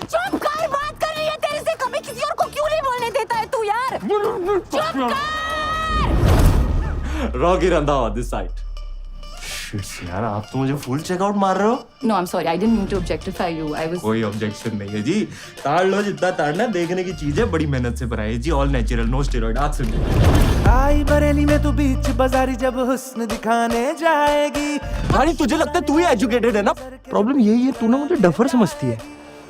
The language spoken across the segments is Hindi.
चुप कर, बात कर रही है तेरे से, कभी किसी और को क्यों नहीं बोलने देता है तू यार? चुप कर। Rocky Randhawa this side. Shit यार, आप तो मुझे फुल चेकआउट मार रहे हो। No, I'm sorry. I didn't mean to objectify you. I was. कोई ऑब्जेक्शन नहीं है जी, ताड़ लो जितना ताड़ना, देखने की चीजें बड़ी मेहनत से बनाई है जी, ऑल नेचुरल, नो स्टेरॉइड। आज सुन आई बरेली में तू बीच बाजारी जब हुस्न दिखाने जाएगी। भाई तुझे लगता है तू ही एजुकेटेड है ना? प्रॉब्लम यही है, तू ना मुझे डफर समझती है।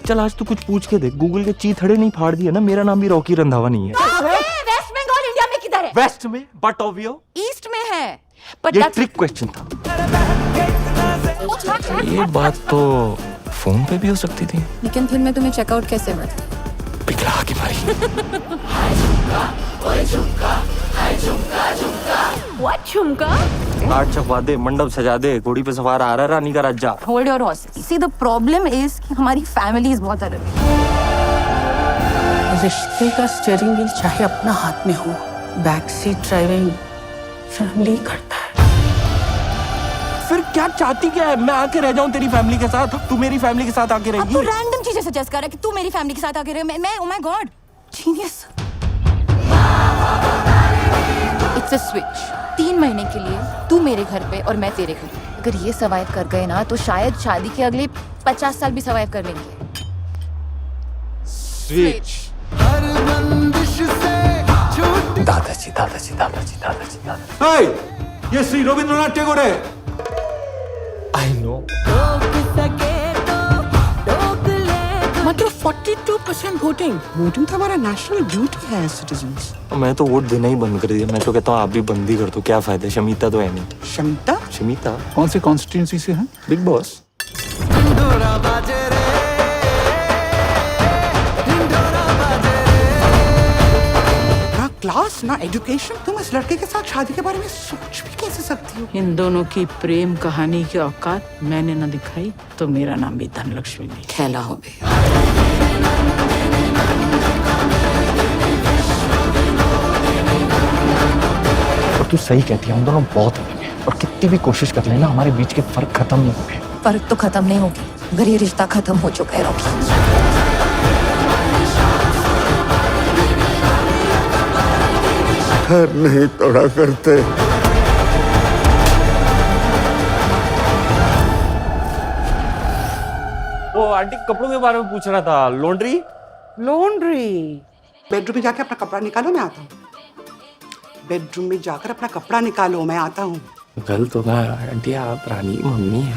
चल आज तू कुछ पूछ के देख, गूगल के चीथड़े नहीं फाड़ दिए ना, मेरा नाम भी रॉकी रंधावा नहीं है। वेस्ट बंगाल इंडिया में किधर है? वेस्ट में, बट ऑब्वियो ईस्ट में है। But ये that's ट्रिक क्वेश्चन था। ये बात तो फोन पे भी हो सकती थी। लेकिन फिर मैं तुम्हें चेकआउट कैसे बताऊं? पिघला के मारी। What झुमका? आठ छपवा दे, मंडप सजा दे, घोड़ी पे सवार आ रहा है रानी का राजा। Hold your horses. See, the problem is कि हमारी families बहुत अलग है। रिश्ते का स्टीयरिंग व्हील चाहे अपना हाथ में हो, बैक सीट ड्राइविंग फैमिली करता है। फिर क्या चाहती क्या है? मैं आके रह जाऊं तेरी फैमिली के साथ, तू मेरी फैमिली के साथ आके अब रहेगी। तू रैंडम चीजें सजेस्ट कर रहा है कि तू मेरी फैमिली के साथ आके रहे। मैं oh my God, genius. It's a switch. 3 महीने के लिए तू मेरे घर पे और मैं तेरे घर पे। अगर ये सर्वाइव कर गए ना, तो शायद शादी के अगले 50 साल भी सर्वाइव कर लेंगे। स्विच। दादाजी दादाजी दादाजी दादाजी दादाजी। हाय, ये श्री रविंद्रनाथ टैगोर है। I know. मात्र 42% वोटिंग तो हमारा नेशनल ड्यूटी है सिटीजन्स। मैं तो वोट देना ही बंद कर दिया। मैं तो कहता हूँ आप भी बंद ही कर दो, क्या फायदा? शमीता तो है नहीं। शमिता शमीता कौन सी कॉन्स्टिट्यूंसी से हैं? Big boss. ना क्लास ना एजुकेशन, तुम इस लड़के के साथ शादी के बारे में सोच भी कैसे सकती हो? इन दोनों की प्रेम कहानी की औकात मैंने न दिखाई तो मेरा नाम भी धनलक्ष्मी नहीं खेला हो गया। और तू सही कहती है, हम दोनों बहुत अलग हैं और कितनी भी कोशिश कर लेना हमारे बीच के फर्क खत्म नहीं होंगे। फर्क तो खत्म नहीं होगी अगर ये रिश्ता खत्म हो चुका है रॉकी। घर नहीं तोड़ा करते। वो आंटी कपड़ों के बारे में पूछ रहा था। लॉन्ड्री बेडरूम में जाकर अपना कपड़ा निकालो, मैं आता हूँ। बेडरूम में जाकर अपना कपड़ा निकालो, मैं आता हूँ। गलत होगा आंटी, आप रानी की मम्मी है।